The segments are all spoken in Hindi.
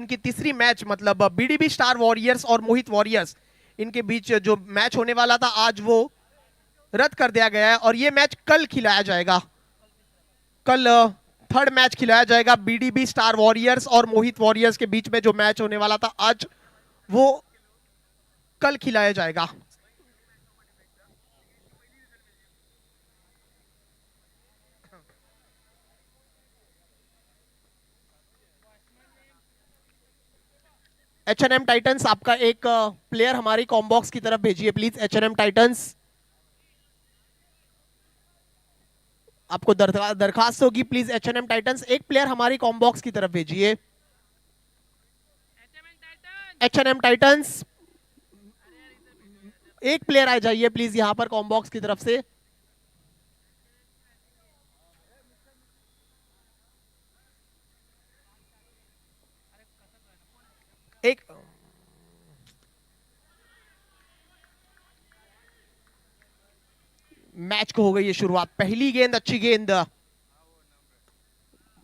इनकी तीसरी मैच मतलब बीडीबी स्टार वॉरियर्स और मोहित वॉरियर्स इनके बीच जो मैच होने वाला था आज वो रद्द कर दिया गया है और ये मैच कल खिलाया जाएगा। कल थर्ड मैच खिलाया जाएगा बीडीबी स्टार वॉरियर्स और मोहित वॉरियर्स के बीच में जो मैच होने वाला था आज वो कल खिलाया जाएगा। H&M टाइटंस आपका एक प्लेयर हमारी कॉम्बॉक्स की तरफ भेजिए प्लीज। H&M टाइटंस आपको दरखास्त होगी प्लीज। H&M टाइटंस एक प्लेयर हमारी कॉम्बॉक्स की तरफ भेजिए। H&M टाइटंस एक प्लेयर आ जाइए प्लीज यहां पर कॉम्बॉक्स की तरफ से। एक मैच को हो गई है शुरुआत। पहली गेंद अच्छी गेंद,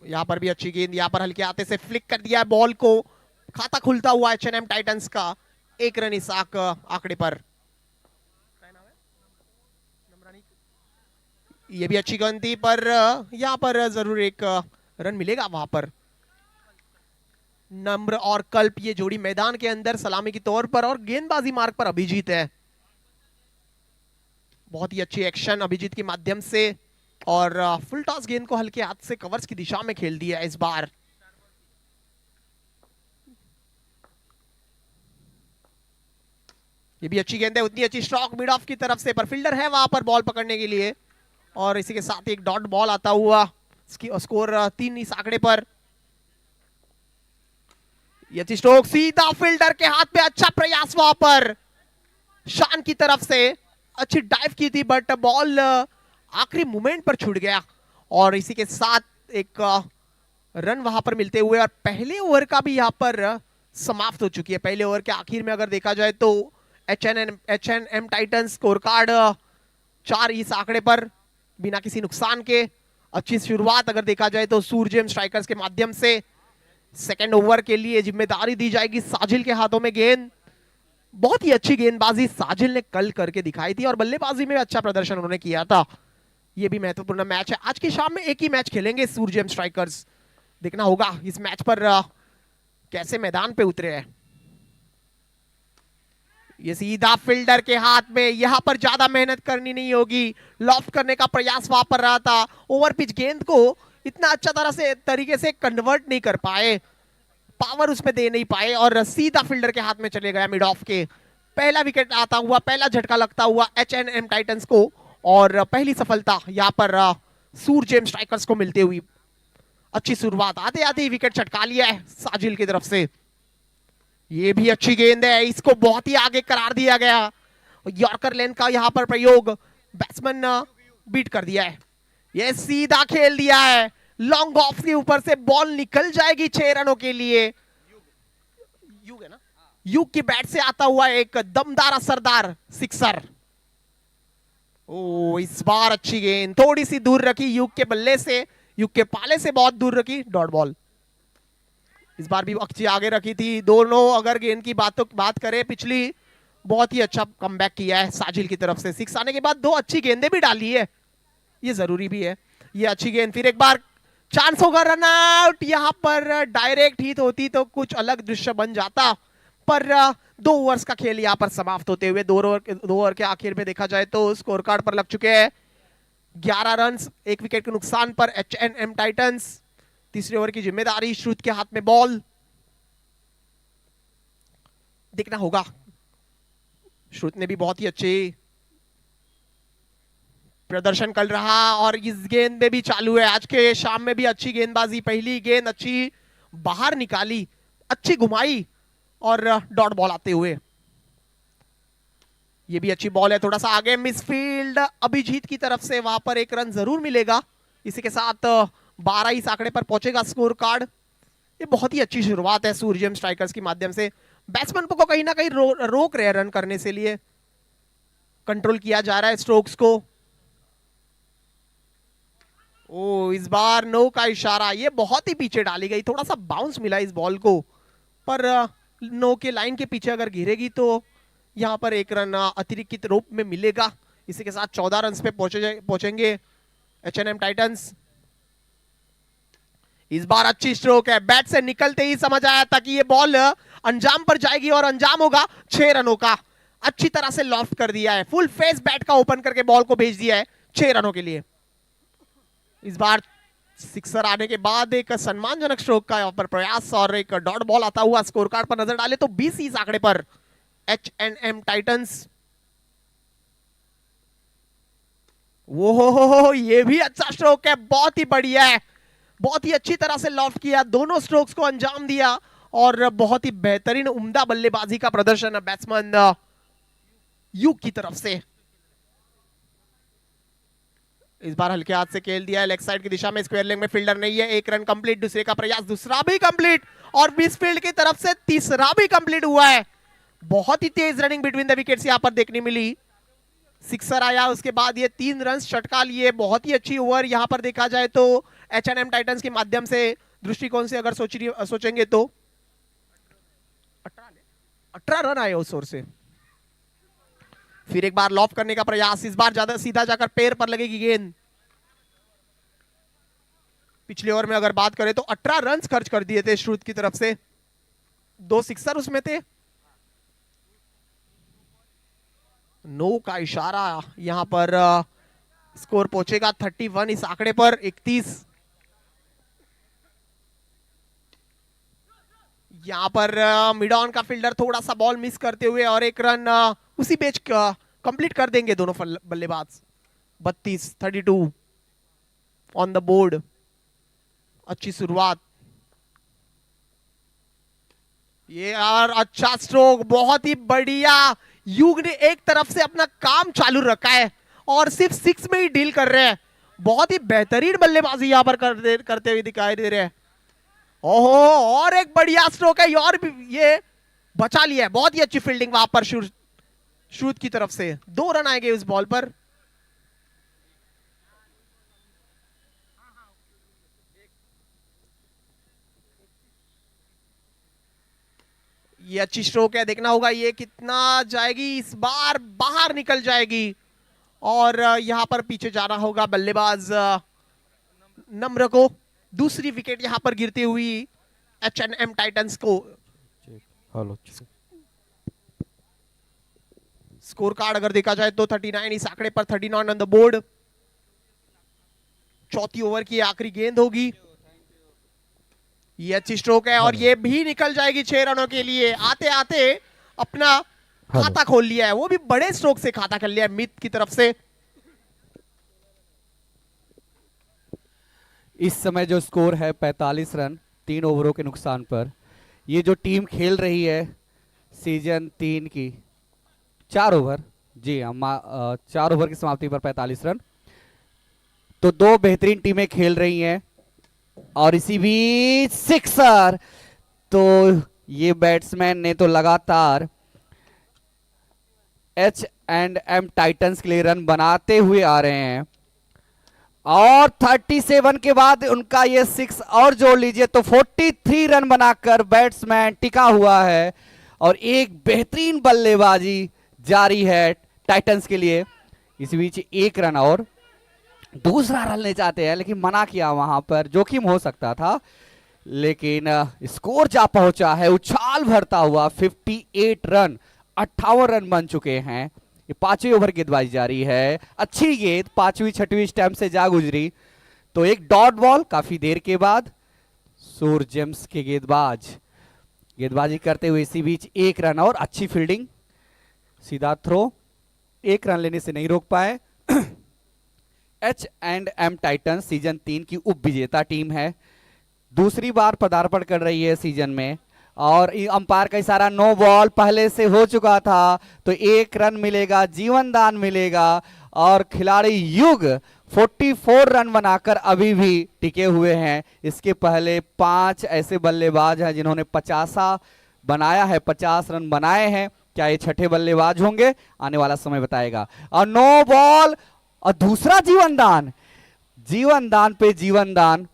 यहां पर भी अच्छी गेंद, यहां पर हल्के हाथे से फ्लिक कर दिया है बॉल को। खाता खुलता हुआ H&M टाइटंस का। एक रन इस आंकड़े पर। ये भी अच्छी गेंद थी पर यहां पर जरूर एक रन मिलेगा वहां पर। नम्र और कल्प ये जोड़ी मैदान के अंदर सलामी के तौर पर और गेंदबाजी मार्ग पर अभिजीत है। बहुत ही अच्छी एक्शन अभिजीत के माध्यम से और फुल टॉस गेंद को हल्के हाथ से कवर्स की दिशा में खेल दिया इस बार। ये भी अच्छी गेंद है, उतनी अच्छी स्ट्रोक मिड ऑफ की तरफ से, पर फील्डर है वहां पर बॉल पकड़ने के लिए और इसी के साथ एक डॉट बॉल आता हुआ। स्कोर 3 इस आंकड़े पर। ये अच्छी स्ट्रोक सीधा फील्डर के हाथ में, अच्छा प्रयास वहां पर शान की तरफ से, अच्छी डाइव की थी बट बॉल आखिरी मोमेंट पर छूट गया और इसी के साथ एक रन वहां पर मिलते हुए और पहले ओवर का भी यहां पर समाप्त हो चुकी है। पहले ओवर के आखिर में अगर देखा जाए तो H&M टाइटंस स्कोर कार्ड 4 इस आंकड़े पर बिना किसी नुकसान के। अच्छी शुरुआत अगर देखा जाए तो सूरजेम स्ट्राइकर्स के माध्यम से। सेकेंड ओवर के लिए जिम्मेदारी दी जाएगी साजिल के हाथों में गेंद। बहुत ही अच्छी गेंदबाजी साजिल ने कल करके दिखाई थी और बल्लेबाजी में अच्छा प्रदर्शन उन्होंने किया था। यह भी महत्वपूर्ण मैच है। आज की शाम में एक ही मैच खेलेंगे सूरजेम स्ट्राइकर्स। देखना होगा इस मैच पर कैसे मैदान पे उतरे हैं। ये सीधा फील्डर के हाथ में, यहां पर ज्यादा मेहनत करनी नहीं होगी। लॉफ्ट करने का प्रयास वहां पर रहा था। ओवर पिच गेंद को इतना अच्छा तरीके से कन्वर्ट नहीं कर पाए, पावर उसमें दे नहीं पाए और सीधा फील्डर के हाथ में चले गया मिड ऑफ के। पहला विकेट आता हुआ, पहला झटका लगता हुआ H&M टाइटंस को और पहली सफलता यहां पर सूरजेम स्ट्राइकर्स को मिलती हुई। अच्छी शुरुआत, आते आते ही विकेट छटका लिया है साजिल की तरफ से। ये भी अच्छी गेंद है, इसको बहुत ही आगे करार दिया गया। यॉर्कर लेन का यहां पर प्रयोग बैट्समैन बीट कर दिया है। ये सीधा खेल दिया है, लॉन्ग ऑफ के ऊपर से बॉल निकल जाएगी 6 रनों के लिए। युग है ना, युग की बैट से आता हुआ एक दमदार असरदार सिक्सर। ओ इस बार अच्छी गेंद, थोड़ी सी दूर रखी युग के बल्ले से, युग के पाले से बहुत दूर रखी, डॉट बॉल। इस बार भी अच्छी आगे रखी थी। दोनों अगर गेंद की बात करें पिछली, बहुत ही अच्छा कमबैक किया है साजिल की तरफ से। 6 आने के बाद 2 अच्छी गेंदें भी डाली है, ये जरूरी भी है। ये अच्छी गेंद, फिर एक बार चांस होगा रन आउट। यहां पर डायरेक्ट हिट होती तो कुछ अलग दृश्य बन जाता, पर 2 ओवर्स का खेल यहां पर समाप्त होते हुए 2 ओवर के आखिर में देखा जाए तो स्कोर कार्ड पर लग चुके हैं 11 रन। 1 विकेट के नुकसान पर H&M टाइटंस। तीसरे ओवर की जिम्मेदारी श्रुत के हाथ में बॉल। देखना होगा, श्रुत ने भी बहुत ही अच्छे प्रदर्शन कर रहा और इस गेंद में भी चालू है। आज के शाम में भी अच्छी गेंदबाजी, पहली गेंद अच्छी बाहर निकाली, अच्छी घुमाई और डॉट बॉल आते हुए। ये भी अच्छी बॉल है, थोड़ा सा आगे मिसफील्ड अभिजीत की तरफ से, वहां पर 1 रन जरूर मिलेगा। इसी के साथ 12 इस आंकड़े पर पहुंचेगा स्कोर कार्ड। ये बहुत ही अच्छी शुरुआत है सूरजेम स्ट्राइकर्स के माध्यम से। बैट्समैन को कहीं ना कहीं रोक रहे रन करने से लिए, कंट्रोल किया जा रहा है स्ट्रोक्स को। ओ इस बार नो का इशारा, ये बहुत ही पीछे डाली गई, थोड़ा सा बाउंस मिला इस बॉल को पर नो के लाइन के पीछे अगर गिरेगी तो यहाँ पर एक रन अतिरिक्त रूप में मिलेगा। इसी के साथ 14 रन पे पहुंचेंगे H&M टाइटंस। इस बार अच्छी स्ट्रोक है, बैट से निकलते ही समझ आया था कि ये बॉल अंजाम पर जाएगी और अंजाम होगा 6 रनों का। अच्छी तरह से लॉफ्ट कर दिया है, फुल फेस बैट का ओपन करके बॉल को भेज दिया है 6 रनों के लिए। इस बार सिक्सर आने के बाद एक सम्मानजनक स्ट्रोक का यहाँ पर प्रयास और एक डॉट बॉल आता हुआ स्कोर कार्ड पर नजर डाले तो 20 इस आंकड़े पर H&M टाइटंस। वो हो ये भी अच्छा स्ट्रोक है, बहुत ही बढ़िया है, बहुत ही अच्छी तरह से लॉफ्ट किया, दोनों स्ट्रोक्स को अंजाम दिया और बहुत ही बेहतरीन उम्दा बल्लेबाजी का प्रदर्शन बैट्समैन युग की तरफ से। इस बार हल्के हाथ से खेल दिया है लेग साइड की दिशा में, स्क्वायर लेग में फील्डर नहीं है। एक रन कंप्लीट, दूसरे का प्रयास, दूसरा भी कंप्लीट और बीस फील्ड की तरफ से तीसरा भी कंप्लीट हुआ है। बहुत ही तेज रनिंग बिटवीन द विकेट्स यहां पर देखने मिली। सिक्सर आया, उसके बाद ये 3 रन चटका लिए। बहुत ही अच्छी ओवर यहां पर देखा जाए तो H&M टाइटंस के माध्यम से दृष्टिकोण से अगर सोचेंगे तो 18 रन आए उस ओर से। फिर एक बार लॉफ करने का प्रयास, इस बार ज्यादा सीधा जाकर पैर पर लगेगी गेंद। पिछले ओवर में अगर बात करें तो 18 रन खर्च कर दिए थे श्रुत की तरफ से, 2 सिक्सर उसमें थे। नो का इशारा, यहां पर स्कोर पहुंचेगा 31 इस आंकड़े पर 31। यहां पर मिड ऑन का फील्डर थोड़ा सा बॉल मिस करते हुए और एक रन उसी पेच कंप्लीट कर देंगे दोनों बल्लेबाज। 32 ऑन द बोर्ड। अच्छी शुरुआत, ये यार अच्छा स्ट्रोक, बहुत ही बढ़िया। युग ने एक तरफ से अपना काम चालू रखा है और सिर्फ 6 में ही डील कर रहे हैं। बहुत ही बेहतरीन बल्लेबाजी यहां पर करते हुए दिखाई दे रहे हैं। ओहो, और एक बढ़िया स्ट्रोक है और ये बचा लिया है। बहुत ही अच्छी फील्डिंग वहां पर श्रुत की तरफ से। 2 रन आएंगे उस बॉल पर। ये अच्छी स्ट्रोक है, देखना होगा ये कितना जाएगी। इस बार बाहर निकल जाएगी और यहां पर पीछे जाना होगा बल्लेबाज नम्र को। दूसरी विकेट यहां पर गिरती हुई H&M टाइटंस को। स्कोर कार्ड अगर देखा जाए तो 39 इस आंकड़े पर, 39 ऑन द बोर्ड। चौथी ओवर की आखिरी गेंद होगी। ये अच्छी स्ट्रोक है और ये भी निकल जाएगी 6 रनों के लिए। आते आते अपना खाता खोल लिया है, वो भी बड़े स्ट्रोक से खाता कर लिया है मित की तरफ से। इस समय जो स्कोर है 45 रन 3 ओवरों के नुकसान पर। ये जो टीम खेल रही है सीजन 3 की 4 ओवर, जी हाँ 4 ओवर की समाप्ति पर 45 रन, तो 2 बेहतरीन टीमें खेल रही हैं और इसी बीच सिक्सर। तो ये बैट्समैन ने तो लगातार H&M टाइटंस के लिए रन बनाते हुए आ रहे हैं और 37 के बाद उनका ये 6 और जोड़ लीजिए तो 43 रन बनाकर बैट्समैन टिका हुआ है और एक बेहतरीन बल्लेबाजी जारी है टाइटंस के लिए। इस बीच 1 रन और दूसरा रन ले जाते हैं, लेकिन मना किया, वहां पर जोखिम हो सकता था, लेकिन स्कोर जा पहुंचा है उछाल भरता हुआ। 58 रन, 58 रन बन चुके हैं। ये 5वीं ओवर गेंदबाजी जारी है। अच्छी गेंद 5वीं 6वीं स्टैम्प से जा गुजरी तो एक डॉट बॉल काफी देर के बाद। सूर जेम्स के गेंदबाजी करते हुए इसी बीच 1 रन और अच्छी फील्डिंग, सीधा थ्रो, 1 रन लेने से नहीं रोक पाए। H&M टाइटंस सीजन 3 की उप विजेता टीम है, दूसरी बार पदार्पण कर रही है सीजन में और अंपायर का इशारा नो बॉल पहले से हो चुका था तो 1 रन मिलेगा, जीवन दान मिलेगा और खिलाड़ी युग 44 रन बनाकर अभी भी टिके हुए हैं। इसके पहले 5 ऐसे बल्लेबाज हैं जिन्होंने 50 बनाया है, 50 रन बनाए हैं। क्या ये छठे बल्लेबाज होंगे? आने वाला समय बताएगा। और नो बॉल और दूसरा जीवन दान पे जीवन दान।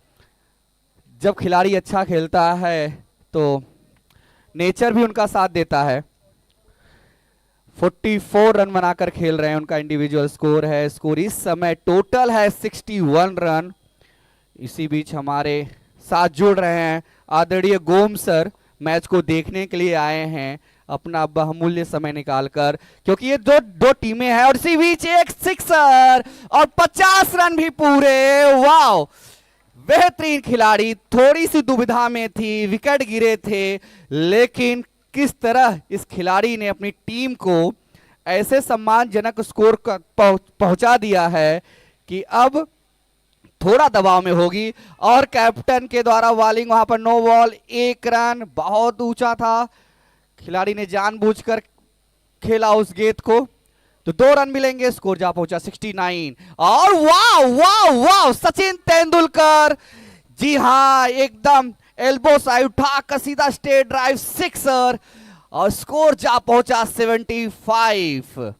जब खिलाड़ी अच्छा खेलता है तो नेचर भी उनका साथ देता है। 44 रन बनाकर खेल रहे हैं, उनका इंडिविजुअल स्कोर है। स्कोर इस समय टोटल है 61 रन। इसी बीच हमारे साथ जुड़ रहे हैं आदरणीय गोम सर, मैच को देखने के लिए आए हैं अपना बहुमूल्य समय निकालकर, क्योंकि ये दो टीमें हैं। और इसी बीच एक सिक्सर और 50 रन भी पूरे। वाह, बेहतरीन खिलाड़ी। थोड़ी सी दुविधा में थी, विकेट गिरे थे, लेकिन किस तरह इस खिलाड़ी ने अपनी टीम को ऐसे सम्मानजनक स्कोर पहुंचा दिया है कि अब थोड़ा दबाव में होगी। और कैप्टन के द्वारा बॉलिंग, वहां पर नो बॉल, 1 रन। बहुत ऊंचा था, खिलाड़ी ने जानबूझकर खेला उस गेंद को, तो 2 रन मिलेंगे। स्कोर जा पहुंचा 69। और वाह वाह वाह, सचिन तेंदुलकर, जी हां, एकदम एल्बो साइड उठाकर सीधा स्ट्रेट ड्राइव सिक्सर, और स्कोर जा पहुंचा 75।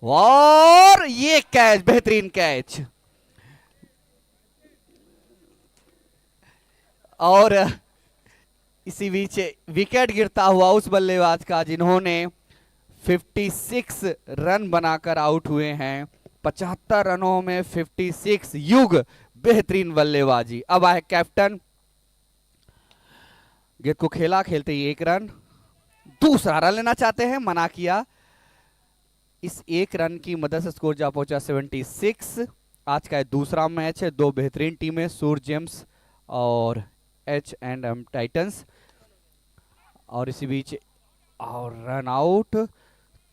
और ये कैच, बेहतरीन कैच। और इसी बीच विकेट गिरता हुआ उस बल्लेबाज का जिन्होंने 56 रन बनाकर आउट हुए हैं। 75 रनों में 56, युग बेहतरीन बल्लेबाजी। अब आए कैप्टन, गेंद को खेला, खेलते ही 1 रन, दूसरा रन लेना चाहते हैं, मना किया। इस 1 रन की मदद से स्कोर जा पहुंचा 76। आज का दूसरा मैच है, 2 बेहतरीन टीमें, सूर जेम्स और H&M टाइटंस। और इसी बीच और रन आउट,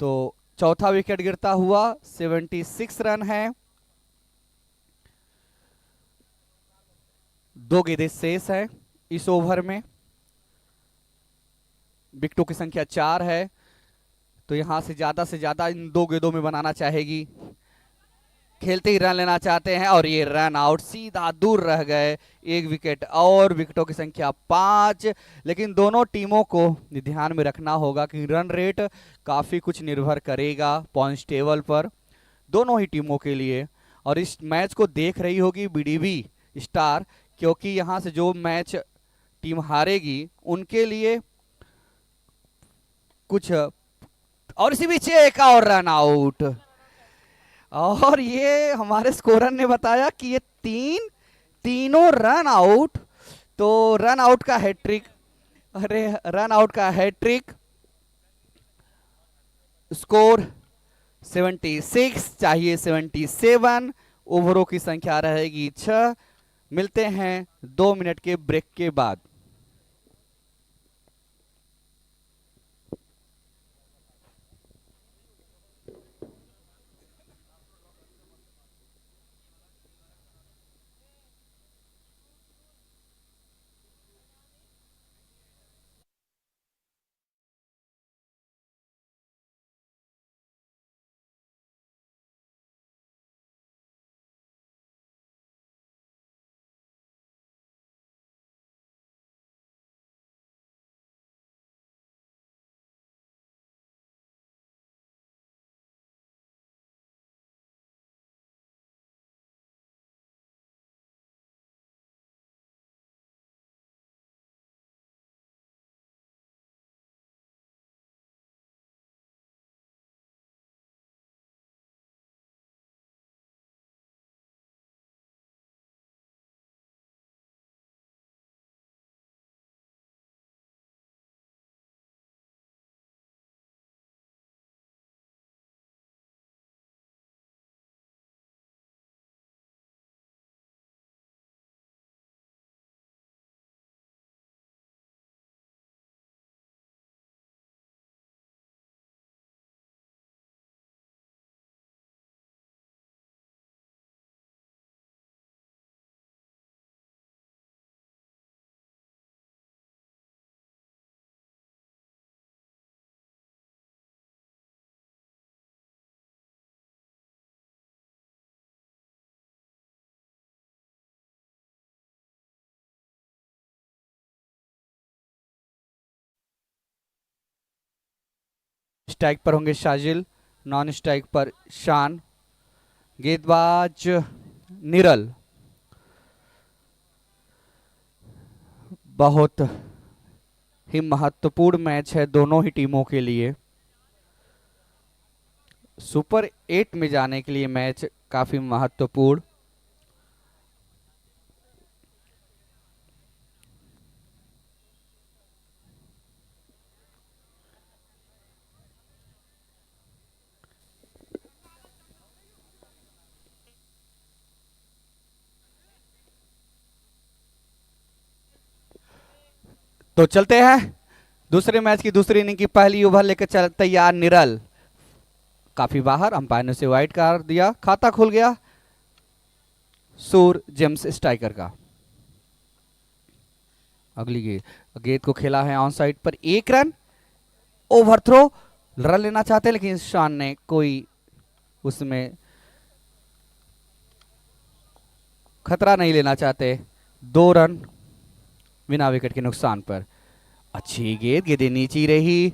तो चौथा विकेट गिरता हुआ 76 रन है। 2 गेंदें शेष है इस ओवर में, विकेटों की संख्या 4 है, तो यहां से ज्यादा इन 2 गेंदों में बनाना चाहेगी। खेलते ही रन लेना चाहते हैं, और ये रन आउट, सीधा दूर रह गए। 1 विकेट और, विकेटों की संख्या 5। लेकिन दोनों टीमों को ध्यान में रखना होगा कि रन रेट काफी कुछ निर्भर करेगा पॉइंट्स टेबल पर, दोनों ही टीमों के लिए। और इस मैच को देख रही होगी बीडीबी स्टार, क्योंकि यहां से जो मैच टीम हारेगी उनके लिए कुछ। और इसी बीच एक और रन आउट, और ये हमारे स्कोरर ने बताया कि ये तीनों रन आउट, तो रन आउट का हैट्रिक, अरे रन आउट का हैट्रिक। स्कोर 76 चाहिए, 77। ओवरों की संख्या रहेगी 6। मिलते हैं 2 मिनट के ब्रेक के बाद। स्ट्राइक पर होंगे शाजिल, नॉन स्ट्राइक पर शान, गेंदबाज निरल। बहुत ही महत्वपूर्ण मैच है दोनों ही टीमों के लिए। सुपर 8 में जाने के लिए मैच काफी महत्वपूर्ण। तो चलते हैं दूसरे मैच की दूसरी इनिंग की पहली ओवर लेकर चल तैयार निरल। काफी बाहर, अंपायर ने उसे वाइड कर दिया, खाता खुल गया सूर जेम्स स्ट्राइकर का। अगली गेंद को खेला है ऑन साइड पर, 1 रन। ओवरथ्रो, रन लेना चाहते हैं लेकिन शान ने कोई उसमें खतरा नहीं लेना चाहते। 2 रन बिना विकेट के नुकसान पर। अच्छी गेंद नीची रही,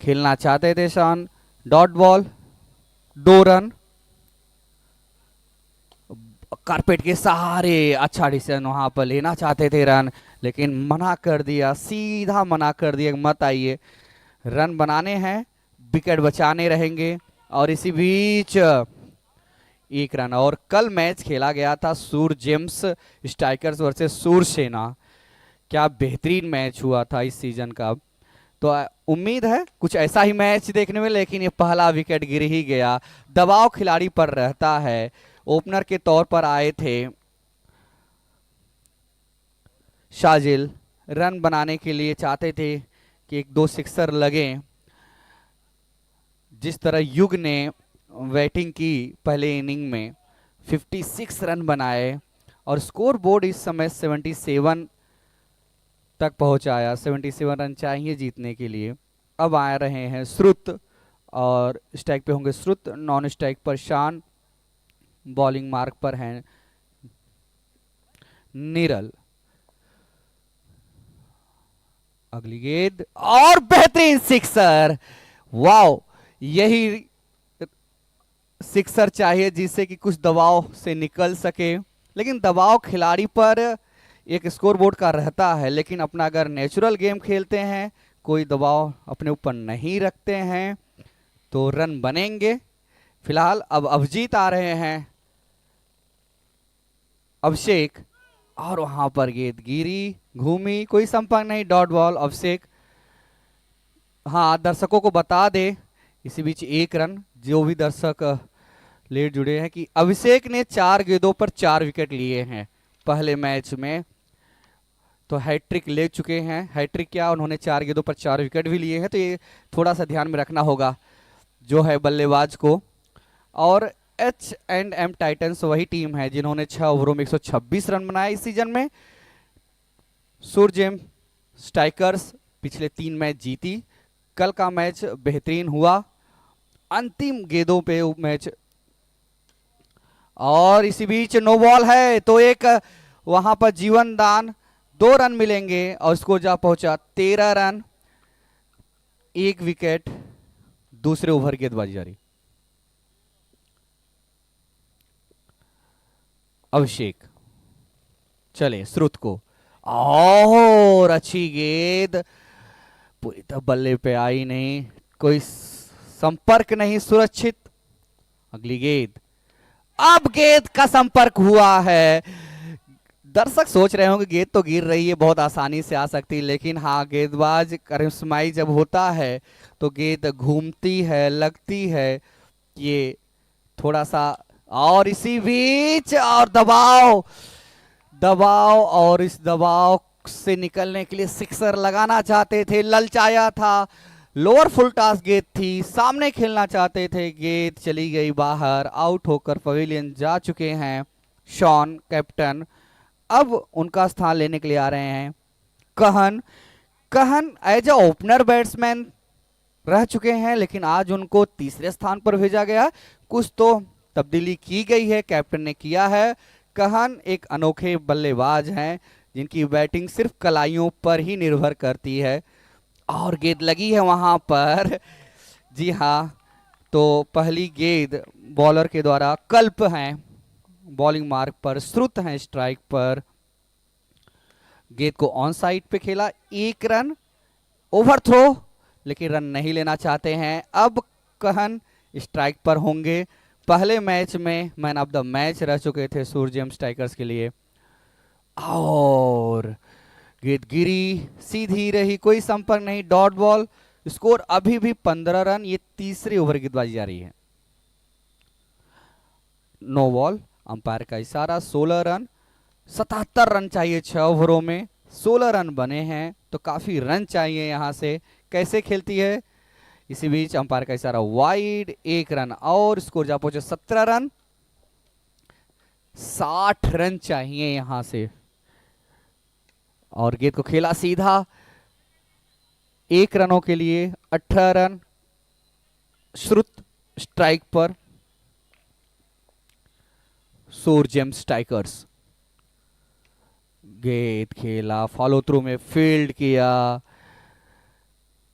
खेलना चाहते थे शान, डॉट बॉल, 2 रन। कारपेट के सहारे अच्छा डिसीजन, वहां पर लेना चाहते थे रन लेकिन मना कर दिया, सीधा मना कर दिया, मत आइए, रन बनाने हैं, विकेट बचाने रहेंगे। और इसी बीच 1 रन। और कल मैच खेला गया था सूर जेम्स स्ट्राइकर्स वर्सेस सूर सेना। क्या बेहतरीन मैच हुआ था इस सीजन का। तो उम्मीद है कुछ ऐसा ही मैच देखने में, लेकिन ये पहला विकेट गिर ही गया। दबाव खिलाड़ी पर रहता है। ओपनर के तौर पर आए थे शाजिल, रन बनाने के लिए चाहते थे कि 1-2 सिक्सर लगे। जिस तरह युग ने बैटिंग की पहले इनिंग में, 56 रन बनाए और स्कोर बोर्ड इस समय 77 तक पहुंचाया। 77 रन चाहिए जीतने के लिए। अब आ रहे हैं श्रुत और स्ट्राइक पे होंगे श्रुत, नॉन स्ट्राइक पर शान, बॉलिंग मार्क पर हैं निरल। अगली गेंद और बेहतरीन सिक्सर। वाओ, यही सिक्सर चाहिए जिससे कि कुछ दबाव से निकल सके। लेकिन दबाव खिलाड़ी पर एक स्कोरबोर्ड का रहता है, लेकिन अपना अगर नेचुरल गेम खेलते हैं, कोई दबाव अपने ऊपर नहीं रखते हैं तो रन बनेंगे। फिलहाल अब अभिजीत आ रहे हैं, अभिषेक, और वहां पर गेंद गिरी, घूमी, कोई संपर्क नहीं, डॉट बॉल। अभिषेक, हाँ दर्शकों को बता दे इसी बीच 1 रन, जो भी दर्शक लेट जुड़े हैं, कि अभिषेक ने 4 गेंदों पर 4 विकेट लिए हैं पहले मैच में। तो हैट्रिक ले चुके हैं। हैट्रिक क्या, उन्होंने 4 गेंदों पर 4 विकेट भी लिए हैं। तो ये थोड़ा सा ध्यान में रखना होगा जो है बल्लेबाज को। और H&M टाइटंस वही टीम है जिन्होंने 6 ओवरों में 126 रन बनाए इस सीजन में। सूरजेम स्ट्राइकर्स पिछले 3 मैच जीती। कल का मैच बेहतरीन हुआ, अंतिम गेंदों पे मैच। और इसी बीच नो बॉल है तो एक वहां पर जीवन दान, 2 रन मिलेंगे और स्कोर जा पहुंचा 13 रन, 1 विकेट। दूसरे ओवर गेंदबाजी जारी। अभिषेक चले श्रुत को, और अच्छी गेंद पूरी तरह बल्ले पे आई नहीं, कोई संपर्क नहीं, सुरक्षित। अगली गेंद, अब गेंद का संपर्क हुआ है। दर्शक सोच रहे होंगे गेंद तो गिर रही है, बहुत आसानी से आ सकती है, लेकिन हाँ, गेंदबाज करिश्माई जब होता है तो गेंद घूमती है, लगती है, ये थोड़ा सा। और इसी बीच और दबाव और इस दबाव से निकलने के लिए सिक्सर लगाना चाहते थे, ललचाया था। लोअर फुल टॉस गेंद थी, सामने खेलना चाहते थे, गेंद चली गई बाहर, आउट होकर पवेलियन जा चुके हैं शॉन कैप्टन। अब उनका स्थान लेने के लिए आ रहे हैं कहन एज अ ओपनर बैट्समैन रह चुके हैं, लेकिन आज उनको तीसरे स्थान पर भेजा गया। कुछ तो तब्दीली की गई है, कैप्टन ने किया है। कहन एक अनोखे बल्लेबाज हैं जिनकी बैटिंग सिर्फ कलाइयों पर ही निर्भर करती है। और गेंद लगी है वहां पर, जी हाँ, तो पहली गेंद बॉलर के द्वारा कल्प हैं, बॉलिंग मार्क पर श्रुत हैं, स्ट्राइक पर। गेंद को ऑन साइड पे खेला, 1 रन, ओवर थ्रो, लेकिन रन नहीं लेना चाहते हैं। अब कहन स्ट्राइक पर होंगे। पहले मैच में मैन ऑफ द मैच रह चुके थे सूरजेम स्ट्राइकर्स के लिए। और गेंद गिरी, सीधी रही, कोई संपर्क नहीं, डॉट बॉल। स्कोर अभी भी 15 रन। ये तीसरी ओवर गेंदबाजी जा रही है। नो बॉल, अंपायर का इशारा। 16 रन, 77 रन चाहिए 6 ओवरों में। 16 रन बने हैं तो काफी रन चाहिए यहां से। कैसे खेलती है, इसी बीच अंपायर का इशारा वाइड। 1 रन और, स्कोर जा पहुंचे 17 रन। 60 रन चाहिए यहां से। और गेंद को खेला सीधा, 1 रनों के लिए 18 रन। श्रुत स्ट्राइक पर सूरजेम स्ट्राइकर्स। गेंद खेला, फॉलो थ्रू में फील्ड किया।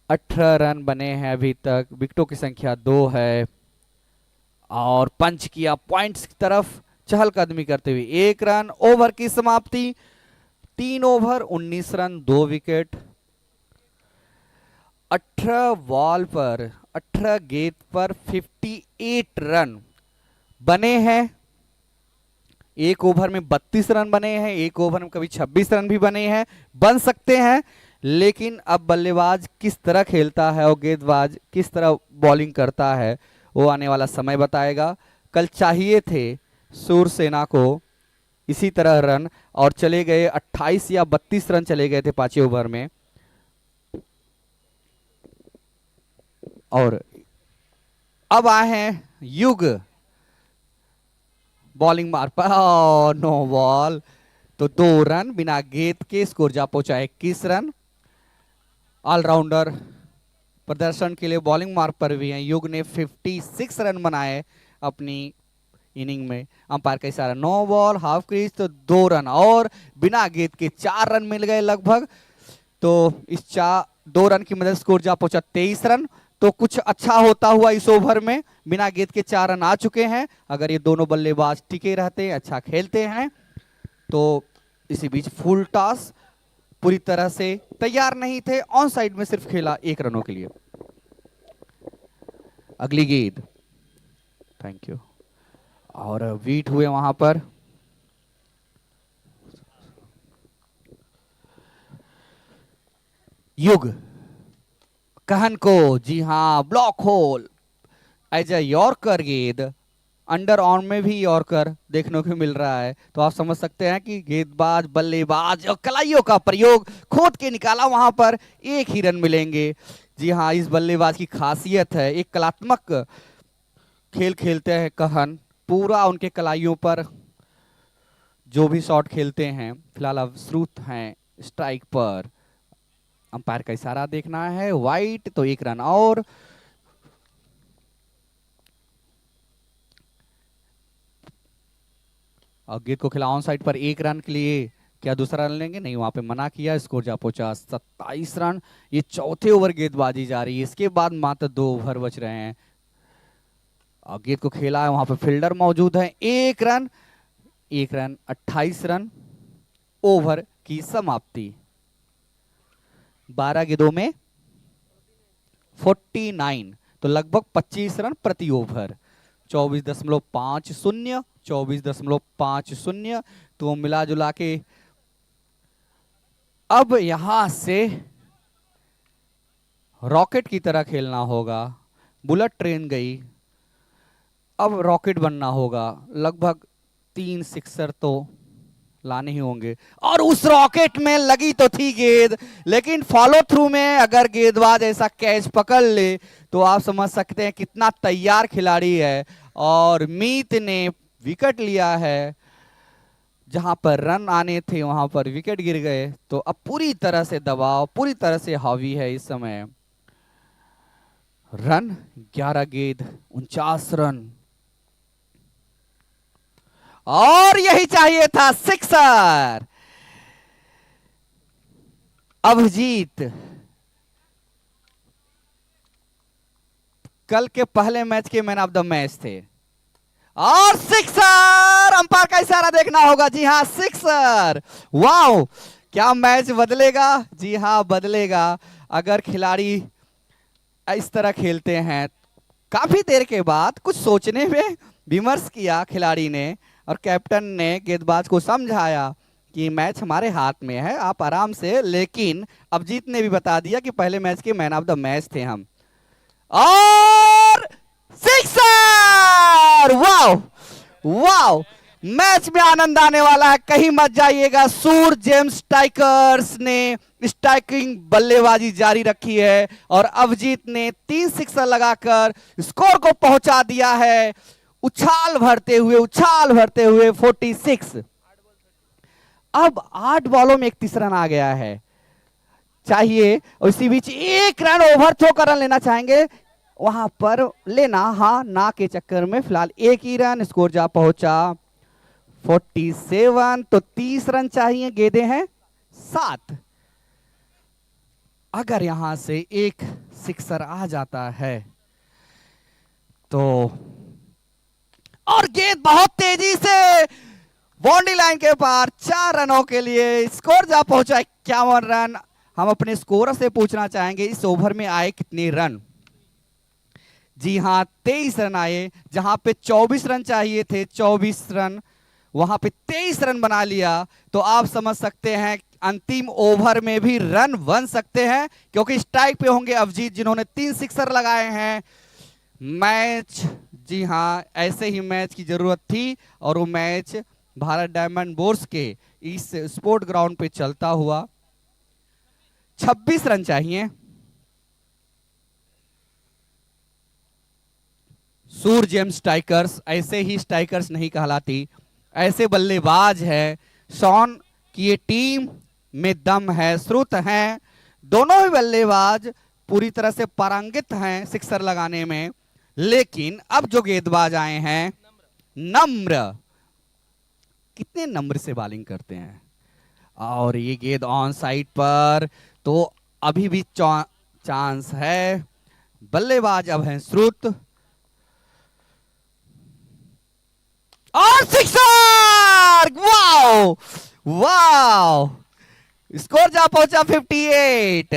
18 रन बने हैं अभी तक। विकेटों की संख्या 2 है। और पंच किया पॉइंट्स की तरफ चहलकदमी करते हुए। 1 रन। ओवर की समाप्ति। 3 ओवर 19 रन 2 विकेट। 18 बॉल पर 18 गेंद पर 58 रन बने हैं। 1 ओवर में 32 रन बने हैं, 1 ओवर में कभी 26 रन भी बने हैं, बन सकते हैं। लेकिन अब बल्लेबाज किस तरह खेलता है और गेंदबाज किस तरह बॉलिंग करता है वो आने वाला समय बताएगा। कल चाहिए थे सूरसेना को इसी तरह रन, और चले गए 28 या 32 रन चले गए थे 5 ओवर में। और अब आए हैं युग बॉलिंग मार पर। नो बॉल, तो 2 रन बिना गेंद के। स्कोर जा पहुंचा 21 रन। ऑलराउंडर प्रदर्शन के लिए बॉलिंग मार्क पर भी हैं। युग ने 56 रन बनाए अपनी इनिंग में। अंपायर का इशारा नो बॉल, हाफ क्रीज, तो 2 रन और बिना गेंद के 4 रन मिल गए लगभग। तो इस 2 रन की मदद स्कोर जा पहुंचा 23 रन। तो कुछ अच्छा होता हुआ इस ओवर में बिना गेंद के 4 रन आ चुके हैं। अगर ये दोनों बल्लेबाज टिके रहते, अच्छा खेलते हैं, तो इसी बीच फुल टॉस पूरी तरह से तैयार नहीं थे। ऑन साइड में सिर्फ खेला 1 रनों के लिए। अगली गेंद, थैंक यू, और बीट हुए वहां पर। युग कहन को, जी हां, block hole as a yorker गेंद। अंडर ऑन में भी यॉर्कर देखने को मिल रहा है। तो आप समझ सकते हैं कि गेंदबाज, बल्लेबाज और कलाइयों का प्रयोग खोद के निकाला वहां पर 1 ही रन मिलेंगे। जी हां, इस बल्लेबाज की खासियत है, एक कलात्मक खेल खेलते हैं कहन। पूरा उनके कलाइयों पर जो भी शॉट खेलते हैं। फिलहाल अब श्रुत हैं स्ट्राइक पर। अंपायर का इशारा देखना है, वाइट, तो 1 रन और। गेंद को खिला ऑन साइड पर 1 रन के लिए। क्या दूसरा रन लेंगे? नहीं, वहां पे मना किया। स्कोर जा पहुंचा 27 रन। ये चौथे ओवर गेंदबाजी जा रही है, इसके बाद मात्र 2 ओवर बच रहे हैं। और गेंद को खेला है, वहां पे फील्डर मौजूद है। 1 रन, 1 रन, 28 रन। ओवर की समाप्ति। 12 गेंदों में 49, तो लगभग 25 रन प्रति ओवर। 24.50, 24.50। तो मिला जुला के अब यहां से रॉकेट की तरह खेलना होगा। बुलेट ट्रेन गई, अब रॉकेट बनना होगा। लगभग 3 सिक्सर तो लाने ही होंगे। और उस रॉकेट में लगी तो थी गेंद, लेकिन फॉलो थ्रू में अगर गेंदबाज ऐसा कैच पकड़ ले तो आप समझ सकते हैं कितना तैयार खिलाड़ी है। और मीत ने विकेट लिया है, जहां पर रन आने थे वहां पर विकेट गिर गए। तो अब पूरी तरह से दबाव, पूरी तरह से हावी है इस समय। रन 11 गेंद 49 रन, और यही चाहिए था, सिक्सर। अभिजीत कल के पहले मैच के मैन ऑफ द मैच थे, और सिक्सर। अंपायर का इशारा देखना होगा। जी हां, सिक्सर। वाओ, क्या मैच बदलेगा? जी हां, बदलेगा। अगर खिलाड़ी इस तरह खेलते हैं। काफी देर के बाद कुछ सोचने में विमर्श किया खिलाड़ी ने और कैप्टन ने गेंदबाज को समझाया कि मैच हमारे हाथ में है, आप आराम से। लेकिन अभिजीत ने भी बता दिया कि पहले मैच के मैन ऑफ द मैच थे हम। और सिक्सर! वाओ वाओ, मैच में आनंद आने वाला है, कहीं मत जाइएगा। सूर जेम्स टाइगर्स ने स्ट्राइकिंग बल्लेबाजी जारी रखी है और अभिजीत ने 3 सिक्सर लगाकर स्कोर को पहुंचा दिया है। उछाल भरते हुए 46। अब 8 बॉलों में 31 रन आ गया है चाहिए। और इसी बीच 1 रन ओवर थ्रो कर रन लेना चाहेंगे, वहां पर लेना हाँ ना के चक्कर में फिलहाल 1 ही रन। स्कोर जा पहुंचा 47। तो 30 रन चाहिए, गेंदें हैं 7। अगर यहां से एक सिक्सर आ जाता है तो, और गेंद बहुत तेजी से बाउंड्री लाइन के पार 4 रनों के लिए स्कोर जा पहुंचा 51 रन। हम अपने स्कोरर से पूछना चाहेंगे इस ओवर में आए कितने रन। जी हां, 23 रन आए। जहां पे 24 रन चाहिए थे, 24 रन, वहां पे 23 रन बना लिया। तो आप समझ सकते हैं अंतिम ओवर में भी रन बन सकते हैं, क्योंकि स्ट्राइक पे होंगे अभिजीत जिन्होंने 3 सिक्सर लगाए हैं। मैच, जी हां, ऐसे ही मैच की जरूरत थी और वो मैच भारत डायमंड बोर्स के इस स्पोर्ट ग्राउंड पे चलता हुआ। 26 रन चाहिए। सूर जेम्स टाइगर्स ऐसे ही स्ट्राइकर्स नहीं कहलाती, ऐसे बल्लेबाज है। शॉन की ये टीम में दम है, श्रुत हैं, दोनों ही बल्लेबाज पूरी तरह से पारंगित हैं सिक्सर लगाने में। लेकिन अब जो गेंदबाज आए हैं नम्र, कितने नम्र से बॉलिंग करते हैं। और ये गेंद ऑन साइड पर, तो अभी भी चांस है। बल्लेबाज अब हैं श्रुत और सिक्सर! वाओ वाओ, स्कोर जा पहुंचा 58।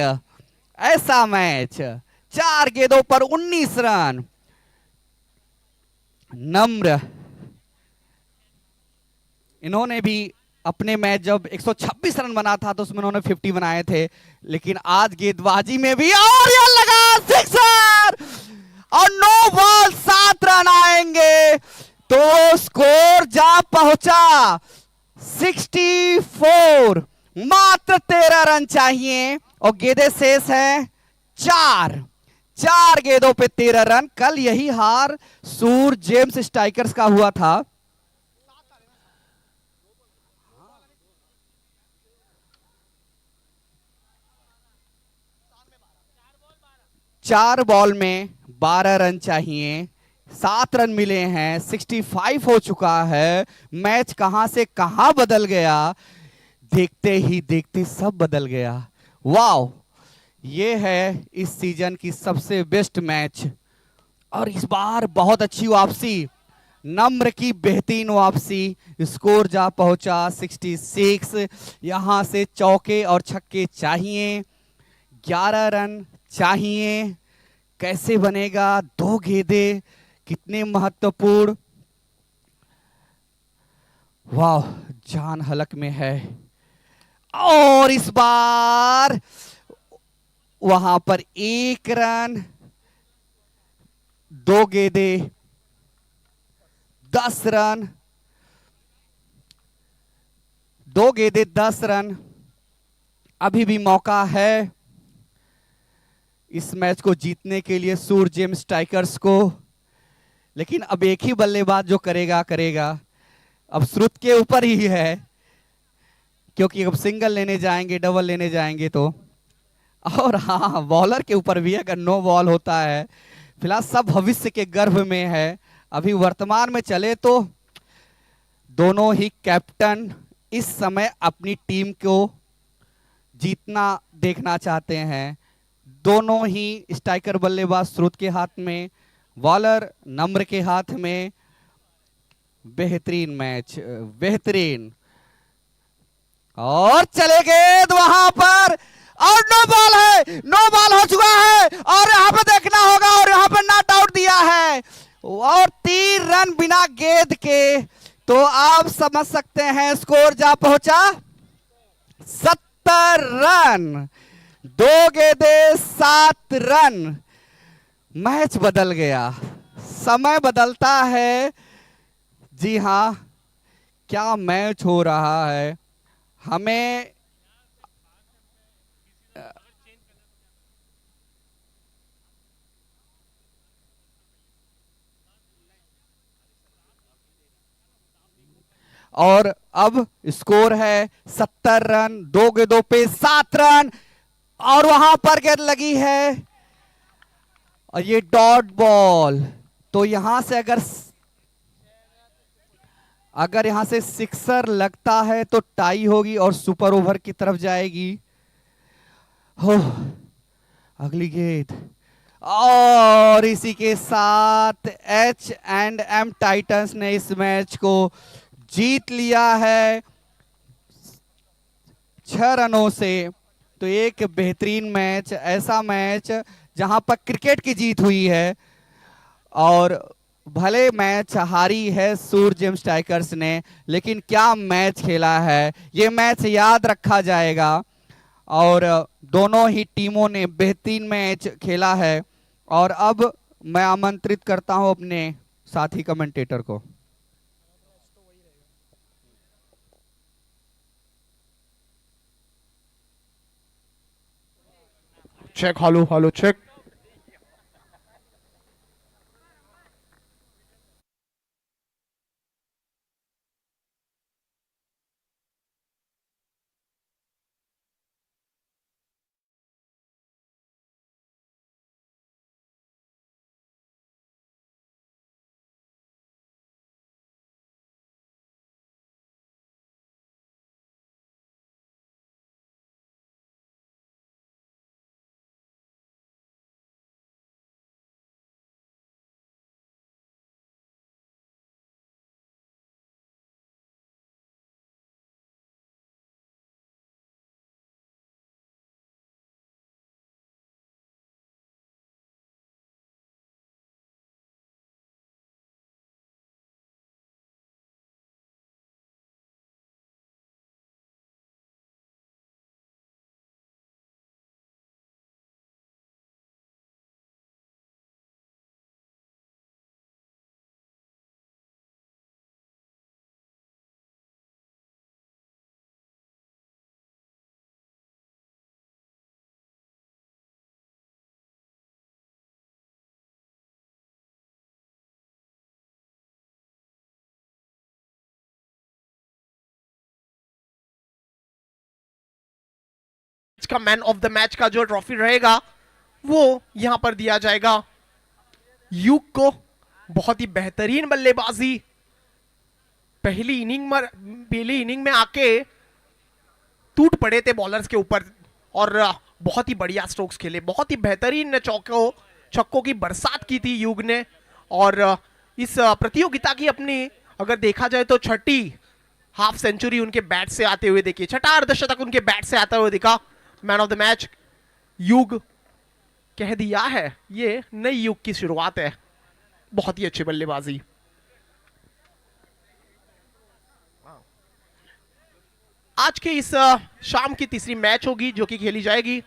ऐसा मैच, 4 गेंदों पर 19 रन। नम्र, इन्होंने भी अपने मैच जब 126 रन बना था तो उसमें उन्होंने 50 बनाए थे, लेकिन आज गेंदबाजी में भी, और ये लगा सिक्सर और 9 बॉल 7 रन आएंगे तो स्कोर जा पहुंचा 64। मात्र 13 रन चाहिए और गेंदें शेष है 4 गेंदों पे 13 रन। कल यही हार सूर जेम्स स्ट्राइकर्स का हुआ था। चार बॉल में 12 रन चाहिए, 7 रन मिले हैं, 65 हो चुका है। मैच कहां से कहां बदल गया, देखते ही देखते सब बदल गया। वाओ, ये है इस सीजन की सबसे बेस्ट मैच। और इस बार बहुत अच्छी वापसी, नम्र की बेहतरीन वापसी। स्कोर जा पहुंचा 66। यहां से चौके और छक्के चाहिए, 11 रन चाहिए। कैसे बनेगा, 2 गेंदें कितने महत्वपूर्ण। वाह, जान हलक में है। और इस बार वहां पर 1 रन, 2 गेंदें, 10 रन, 2 गेंदें 10 रन। अभी भी मौका है इस मैच को जीतने के लिए सूर जेम्स टाइगर्स को। लेकिन अब एक ही बल्लेबाज जो करेगा अब श्रुत के ऊपर ही है, क्योंकि अब सिंगल लेने जाएंगे, डबल लेने जाएंगे तो। और हाँ, बॉलर के ऊपर भी अगर नो बॉल होता है। फिलहाल सब भविष्य के गर्भ में है। अभी वर्तमान में चले तो दोनों ही कैप्टन इस समय अपनी टीम को जीतना देखना चाहते हैं। दोनों ही स्ट्राइकर बल्लेबाज श्रुत के हाथ में, बॉलर नम्र के हाथ में। बेहतरीन मैच, बेहतरीन। और चले गेंद वहां पर, और नो बॉल है, नो बॉल हो चुका है और यहाँ पे देखना होगा और यहाँ पे नॉट आउट दिया है और 3 रन बिना गेंद के। तो आप समझ सकते हैं स्कोर जा पहुंचा 70 रन, 2 गेंदे 7 रन। मैच बदल गया, समय बदलता है। जी हां, क्या मैच हो रहा है। हमें और अब स्कोर है 70 रन, 2 गेंदों पे 7 रन और वहां पर गेंद लगी है और ये डॉट बॉल। तो यहां से अगर यहां से सिक्सर लगता है तो टाई होगी और सुपर ओवर की तरफ जाएगी। हो, अगली गेंद और इसी के साथ H&M टाइटंस ने इस मैच को जीत लिया है 6 रनों से। तो एक बेहतरीन मैच, ऐसा मैच जहां पर क्रिकेट की जीत हुई है और भले मैच हारी है सूरज जेम्स टाइगर्स ने, लेकिन क्या मैच खेला है, ये मैच याद रखा जाएगा। और दोनों ही टीमों ने बेहतरीन मैच खेला है। और अब मैं आमंत्रित करता हूं अपने साथी कमेंटेटर को। Check, hello hello check. का मैन ऑफ द मैच का जो ट्रॉफी रहेगा वो यहां पर दिया जाएगा युग को। बहुत ही बेहतरीन बल्लेबाजी, पहली इनिंग में आके टूट पड़े थे बॉलर्स के ऊपर और बहुत ही बढ़िया स्ट्रोक्स खेले, बहुत ही बेहतरीन छक्कों की बरसात की थी युग ने। और इस प्रतियोगिता की अपनी अगर देखा जाए तो 6ठी हाफ सेंचुरी उनके बैट से आते हुए देखिए, 6ठा अर्धशतक उनके बैट से आता हुआ दिखा। मैन ऑफ द मैच युग कह दिया है, ये नई युग की शुरुआत है। बहुत ही अच्छी बल्लेबाजी। आज के इस शाम की तीसरी मैच होगी जो कि खेली जाएगी